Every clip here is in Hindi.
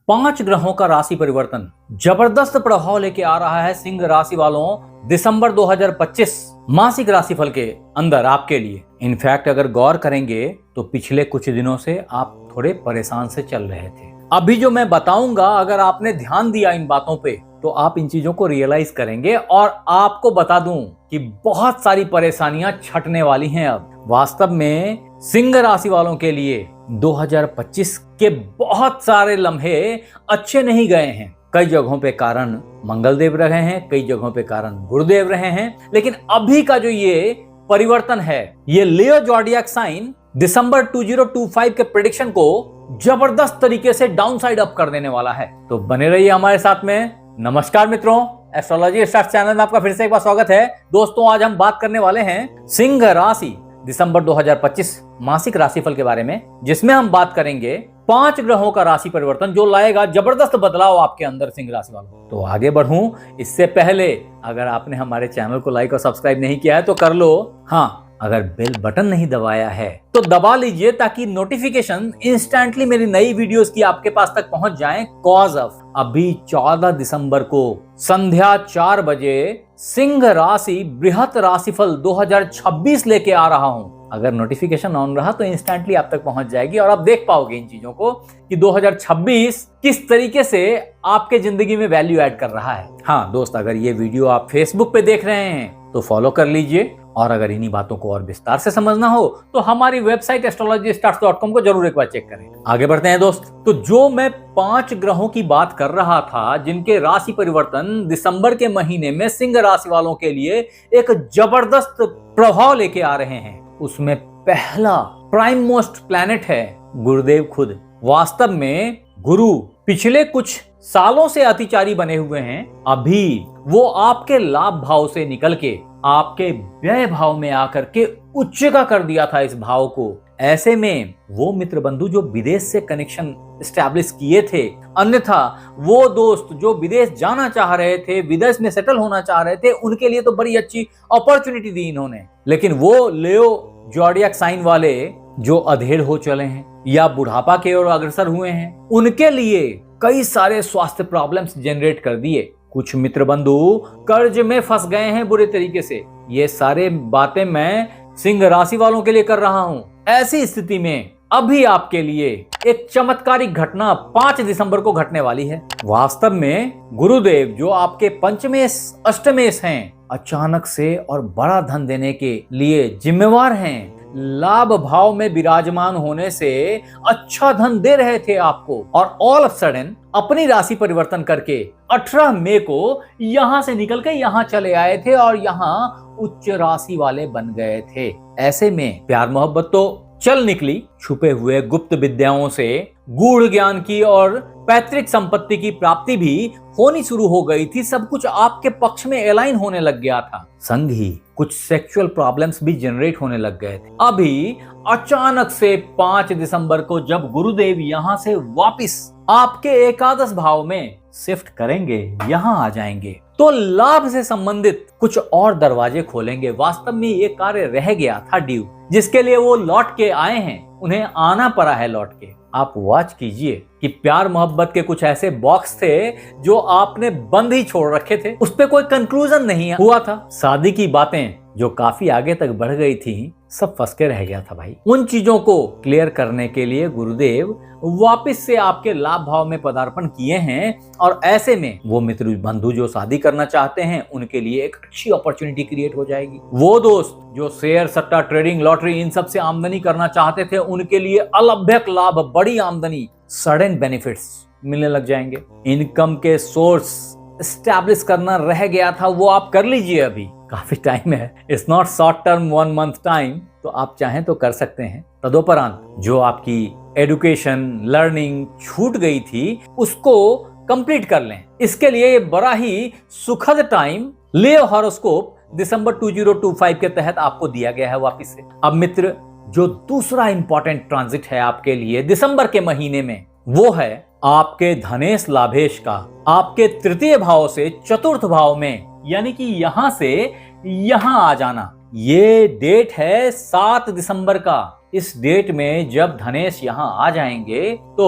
5 ग्रहों का राशि परिवर्तन जबरदस्त प्रभाव लेके आ रहा है सिंह राशि वालों दिसंबर 2025 मासिक राशिफल के अंदर आपके लिए। इनफैक्ट अगर गौर करेंगे तो पिछले कुछ दिनों से आप थोड़े परेशान से चल रहे थे। अभी जो मैं बताऊंगा, अगर आपने ध्यान दिया इन बातों पे तो आप इन चीजों को रियलाइज करेंगे और आपको बता दूं कि बहुत सारी परेशानियां छटने वाली हैं। अब वास्तव में सिंह राशि वालों के लिए 2025 के बहुत सारे लम्हे अच्छे नहीं गए हैं। कई जगहों पे कारण मंगलदेव रहे हैं, कई जगहों पे कारण गुरुदेव रहे हैं, लेकिन अभी का जो ये परिवर्तन है, ये लियो ज़ोडिएक साइन दिसंबर 2025 के प्रेडिक्शन को जबरदस्त तरीके से डाउनसाइड अप कर देने वाला है। तो बने रहिए हमारे साथ में। नमस्कार मित्रों, एस्ट्रोलॉजी स्टार्स चैनल में आपका फिर से एक बार स्वागत है। दोस्तों, आज हम बात करने वाले हैं सिंह राशि दिसंबर 2025 मासिक राशिफल के बारे में, जिसमें हम बात करेंगे 5 ग्रहों का राशि परिवर्तन जो लाएगा जबरदस्त बदलाव आपके अंदर सिंह राशि वालों। तो आगे बढ़ूं इससे पहले अगर आपने हमारे चैनल को लाइक और सब्सक्राइब नहीं किया है तो कर लो। हाँ, अगर बेल बटन नहीं दबाया है तो दबा लीजिए ताकि नोटिफिकेशन इंस्टेंटली मेरी नई वीडियोस की आपके पास तक पहुंच जाएं। कॉज ऑफ अभी 14 दिसंबर को संध्या 4 बजे सिंह राशि बृहत राशिफल 2026 लेके आ रहा हूं। अगर नोटिफिकेशन ऑन रहा तो इंस्टेंटली आप तक पहुंच जाएगी और आप देख पाओगे इन चीजों को कि 2026 किस तरीके से आपके जिंदगी में वैल्यू ऐड कर रहा है। हाँ दोस्त, अगर ये वीडियो आप फेसबुक पे देख रहे हैं तो फॉलो कर लीजिए, और अगर इन्हीं बातों को और विस्तार से समझना हो तो हमारी वेबसाइट astrologystarts.com को जरूर एक बार चेक करें। आगे बढ़ते हैं दोस्त। तो जो मैं 5 ग्रहों की बात कर रहा था जिनके राशि परिवर्तन दिसंबर के महीने में सिंह राशि वालों के लिए एक जबरदस्त प्रभाव लेके आ रहे हैं, उसमें पहला प्राइम मोस्ट प्लैनेट है गुरुदेव खुद। वास्तव में गुरु पिछले कुछ सालों से अतिचारी बने हुए हैं, अभी वो आपके लाभ भाव से निकल के आपके व्यय भाव में आकर के उच्च का कर दिया था इस भाव को। ऐसे में वो मित्र बंधु जो विदेश से कनेक्शन एस्टैब्लिश किए थे, अन्यथा वो दोस्त जो विदेश जाना चाह रहे थे, विदेश में सेटल होना चाह रहे थे, उनके लिए तो बड़ी अच्छी अपॉर्चुनिटी दी इन्होंने। लेकिन वो लियो ज़ोडिएक साइन वाले जो अधेड़ हो चले हैं या बुढ़ापा की ओर अग्रसर हुए हैं, उनके लिए कई सारे स्वास्थ्य प्रॉब्लम्स जनरेट कर दिए। कुछ मित्र बंधु कर्ज में फंस गए हैं बुरे तरीके से। ये सारे बातें मैं सिंह राशि वालों के लिए कर रहा हूं। ऐसी स्थिति में अभी आपके लिए एक चमत्कारिक घटना 5 दिसंबर को घटने वाली है। वास्तव में गुरुदेव जो आपके पंचमेश अष्टमेश हैं, अचानक से और बड़ा धन देने के लिए जिम्मेवार हैं। लाभ भाव में विराजमान होने से अच्छा धन दे रहे थे आपको, और ऑल ऑफ सडन अपनी राशि परिवर्तन करके 18 मई को यहां से निकल के यहां चले आए थे और यहां उच्च राशि वाले बन गए थे। ऐसे में प्यार मोहब्बत तो चल निकली, छुपे हुए गुप्त विद्याओं से गूढ़ ज्ञान की और पैतृक संपत्ति की प्राप्ति भी होनी शुरू हो गई थी। सब कुछ आपके पक्ष में अलाइन होने लग गया था। संग ही कुछ सेक्सुअल प्रॉब्लम्स भी जनरेट होने लग गए थे। अभी अचानक से 5 दिसंबर को जब गुरुदेव यहां से वापिस आपके एकादश भाव में शिफ्ट करेंगे, यहां आ जाएंगे, तो लाभ से संबंधित कुछ और दरवाजे खोलेंगे। वास्तव में ये कार्य रह गया था ड्यू, जिसके लिए वो लौट के आए हैं, उन्हें आना पड़ा है लौट के। आप वॉच कीजिए कि प्यार मोहब्बत के कुछ ऐसे बॉक्स थे जो आपने बंद ही छोड़ रखे थे, उस पे कोई कंक्लूजन नहीं हुआ था। शादी की बातें जो काफी आगे तक बढ़ गई थी, सब फंस के रह गया था भाई। उन चीजों को क्लियर करने के लिए गुरुदेव वापस से आपके लाभ भाव में पदार्पण किए हैं, और ऐसे में वो मित्र बंधु जो शादी करना चाहते हैं उनके लिए एक अच्छी अपॉर्चुनिटी क्रिएट हो जाएगी। वो दोस्त जो शेयर सट्टा ट्रेडिंग लॉटरी इन सब से आमदनी करना चाहते थे, उनके लिए अलभ्यक लाभ, बड़ी आमदनी, सडन बेनिफिट्स मिलने लग जाएंगे। इनकम के सोर्स एस्टैब्लिश करना रह गया था, वो आप कर लीजिए। अभी काफी टाइम है, it's not short term 1 month time, तो आप चाहें तो कर सकते हैं। तदोपरांत जो आपकी एजुकेशन लर्निंग छूट गई थी उसको कंप्लीट कर लें। इसके लिए बड़ा ही सुखद टाइम लियो हॉरोस्कोप दिसंबर 2025 के तहत आपको दिया गया है वापिस से। अब मित्र, जो दूसरा इंपॉर्टेंट ट्रांजिट है आपके लिए दिसंबर के महीने में, वो है आपके धनेश लाभेश का आपके तृतीय भाव से चतुर्थ भाव में, यानी कि यहां से यहां आ जाना। ये डेट है 7 दिसंबर का। इस डेट में जब धनेश यहां आ जाएंगे तो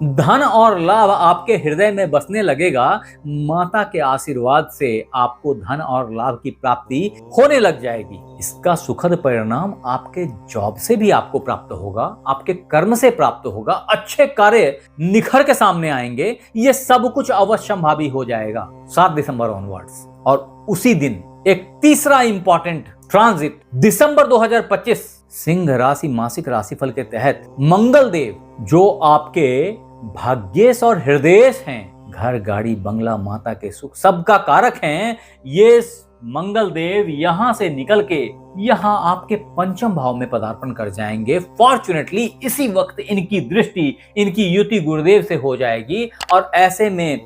धन और लाभ आपके हृदय में बसने लगेगा। माता के आशीर्वाद से आपको धन और लाभ की प्राप्ति होने लग जाएगी। इसका सुखद परिणाम आपके जॉब से भी आपको प्राप्त होगा, आपके कर्म से प्राप्त होगा, अच्छे कार्य निखर के सामने आएंगे। ये सब कुछ अवश्यंभावी हो जाएगा 7 दिसंबर ऑनवर्ड्स। और उसी दिन एक तीसरा इंपॉर्टेंट ट्रांजिट दिसंबर 2025 सिंह राशि मासिक राशिफल के तहत मंगल देव, जो आपके भाग्येश और हृदयेश हैं, घर गाड़ी बंगला माता के सुख सबका कारक हैं, ये मंगल देव यहां से निकल के यहां आपके पंचम भाव में पदार्पण कर जाएंगे। फॉर्चुनेटली इसी वक्त इनकी दृष्टि, इनकी युति गुरुदेव से हो जाएगी और ऐसे में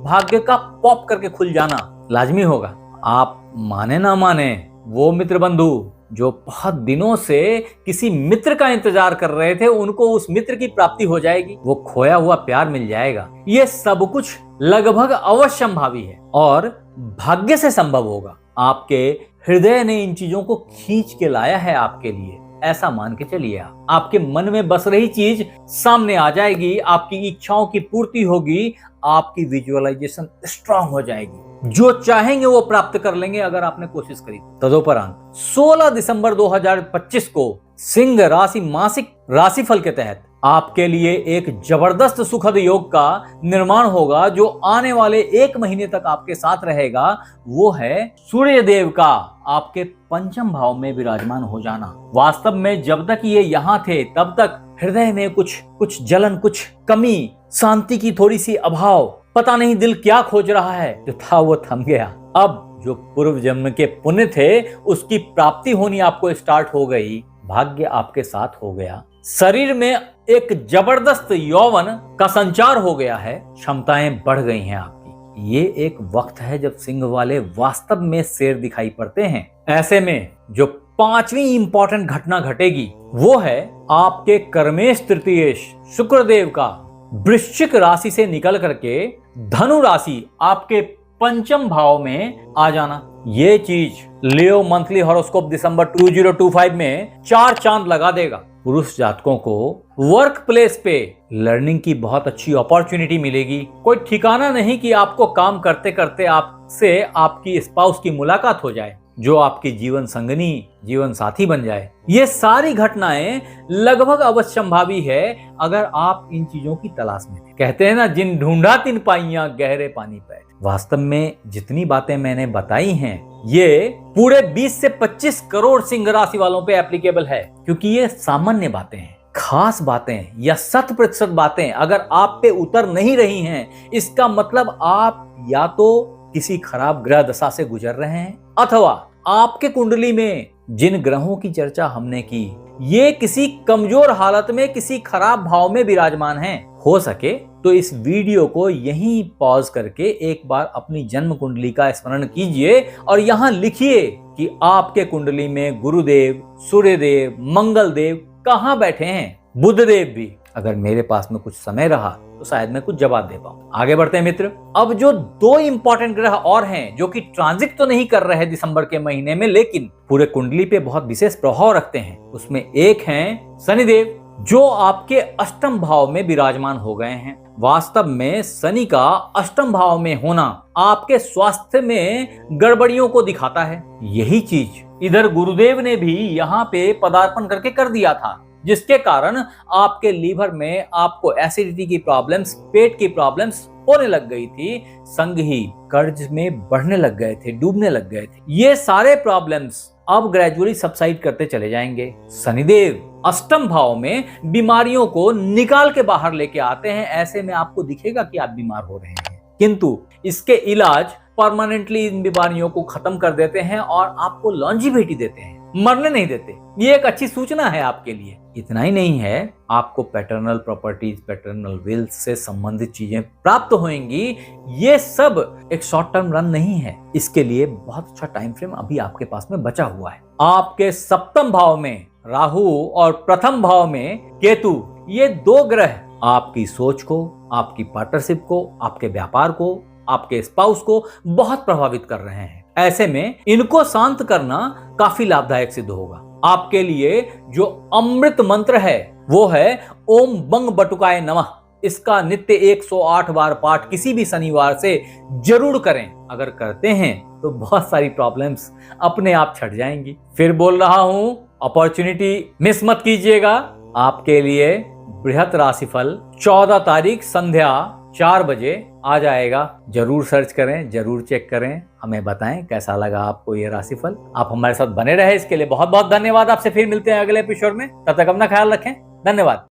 भाग्य का पॉप करके खुल जाना लाजमी होगा। आप माने ना माने, वो मित्र बंधु जो बहुत दिनों से किसी मित्र का इंतजार कर रहे थे, उनको उस मित्र की प्राप्ति हो जाएगी, वो खोया हुआ प्यार मिल जाएगा। ये सब कुछ लगभग अवश्यंभावी है और भाग्य से संभव होगा। आपके हृदय ने इन चीजों को खींच के लाया है आपके लिए, ऐसा मान के चलिए। आपके मन में बस रही चीज सामने आ जाएगी, आपकी इच्छाओं की पूर्ति होगी, आपकी विजुअलाइजेशन स्ट्रांग हो जाएगी। जो चाहेंगे वो प्राप्त कर लेंगे अगर आपने कोशिश करी। तदुपरांत 16 दिसंबर 2025 को सिंह राशि मासिक राशिफल के तहत आपके लिए एक जबरदस्त सुखद योग का निर्माण होगा, जो आने वाले 1 महीने तक आपके साथ रहेगा। वो है सूर्य देव का आपके पंचम भाव में विराजमान हो जाना। वास्तव में जब तक ये यहाँ थे तब तक हृदय में कुछ जलन, कुछ कमी, शांति की थोड़ी सी अभाव, पता नहीं दिल क्या खोज रहा है, जो था वो थम गया। अब जो पूर्व जन्म के पुण्य थे उसकी प्राप्ति होनी आपको स्टार्ट हो गई, भाग्य आपके साथ हो गया, शरीर में एक जबरदस्त यौवन का संचार हो गया है, क्षमताएं बढ़ गई हैं आपकी। ये एक वक्त है जब सिंह वाले वास्तव में शेर दिखाई पड़ते हैं। ऐसे में जो 5वीं इंपॉर्टेंट घटना घटेगी वो है आपके कर्मेश तृतीयेश शुक्रदेव का वृश्चिक राशि से निकल करके धनु राशि आपके पंचम भाव में आ जाना। ये चीज लियो मंथली हॉरोस्कोप दिसंबर 2025 में 4 चांद लगा देगा। पुरुष जातकों को वर्क प्लेस पे लर्निंग की बहुत अच्छी अपॉर्चुनिटी मिलेगी। कोई ठिकाना नहीं कि आपको काम करते करते आपसे आपकी स्पाउस की मुलाकात हो जाए, जो आपकी जीवन संगनी, जीवन साथी बन जाए। ये सारी घटनाएं लगभग अवश्यंभावी है अगर आप इन चीजों की तलाश में थे। कहते हैं ना, जिन ढूंढा तिन पाइयां गहरे पानी पे। वास्तव में जितनी बातें मैंने बताई हैं ये पूरे 20 से 25 करोड़ सिंह राशि वालों पे एप्लीकेबल है, क्योंकि ये सामान्य बातें हैं। खास बातें या 100% बातें अगर आप पे उतर नहीं रही हैं, इसका मतलब आप या तो किसी खराब ग्रह दशा से गुजर रहे हैं, अथवा आपके कुंडली में जिन ग्रहों की चर्चा हमने की ये किसी कमजोर हालत में किसी खराब भाव में विराजमान हैं। हो सके तो इस वीडियो को यहीं पॉज करके एक बार अपनी जन्म कुंडली का स्मरण कीजिए और यहाँ लिखिए कि आपके कुंडली में गुरुदेव, सूर्यदेव, मंगल देव कहाँ बैठे हैं, बुधदेव भी। अगर मेरे पास में कुछ समय रहा तो शायद मैं कुछ जवाब दे पाऊं। आगे बढ़ते हैं मित्र। अब जो 2 इंपॉर्टेंट ग्रह और हैं जो कि ट्रांजिट तो नहीं कर रहे दिसंबर के महीने में, लेकिन पूरे कुंडली पे बहुत विशेष प्रभाव रखते हैं, उसमें एक हैं शनिदेव, जो आपके अष्टम भाव में विराजमान हो गए हैं। वास्तव में शनि का अष्टम भाव में होना आपके स्वास्थ्य में गड़बड़ियों को दिखाता है। यही चीज इधर गुरुदेव ने भी यहाँ पे पदार्पण करके कर दिया था, जिसके कारण आपके लीवर में आपको एसिडिटी की प्रॉब्लम्स, पेट की प्रॉब्लम्स होने लग गई थी, संग ही कर्ज में बढ़ने लग गए थे, डूबने लग गए थे। ये सारे प्रॉब्लम्स अब ग्रेजुअली सबसाइड करते चले जाएंगे। शनिदेव अष्टम भाव में बीमारियों को निकाल के बाहर लेके आते हैं। ऐसे में आपको दिखेगा कि आप बीमार हो रहे हैं, किंतु इसके इलाज परमानेंटली इन बीमारियों को खत्म कर देते हैं और आपको लॉन्जिविटी देते हैं, मरने नहीं देते। ये एक अच्छी सूचना है आपके लिए। इतना ही नहीं है, आपको पैटर्नल प्रॉपर्टीज, पैटर्नल विल्स से संबंधित चीजें प्राप्त होंगी। ये सब एक शॉर्ट टर्म रन नहीं है, इसके लिए बहुत अच्छा टाइम फ्रेम अभी आपके पास में बचा हुआ है। आपके सप्तम भाव में राहु और प्रथम भाव में केतु, ये 2 ग्रह आपकी सोच को, आपकी पार्टनरशिप को, आपके व्यापार को, आपके स्पाउस को बहुत प्रभावित कर रहे हैं। ऐसे में इनको शांत करना काफी लाभदायक सिद्ध होगा। आपके लिए जो अमृत मंत्र है वो है ओम बंग बटुकाय नमः। इसका नित्य 108 बार पाठ किसी भी शनिवार से जरूर करें। अगर करते हैं तो बहुत सारी प्रॉब्लम्स अपने आप छट जाएंगी। फिर बोल रहा हूं, अपॉर्चुनिटी मिस मत कीजिएगा। आपके लिए बृहत राशिफल 14 तारीख संध्या 4 बजे आ जाएगा। जरूर सर्च करें, जरूर चेक करें, हमें बताएं कैसा लगा आपको ये राशिफल। आप हमारे साथ बने रहे इसके लिए बहुत बहुत धन्यवाद। आपसे फिर मिलते हैं अगले एपिसोड में, तब तक अपना ख्याल रखें। धन्यवाद।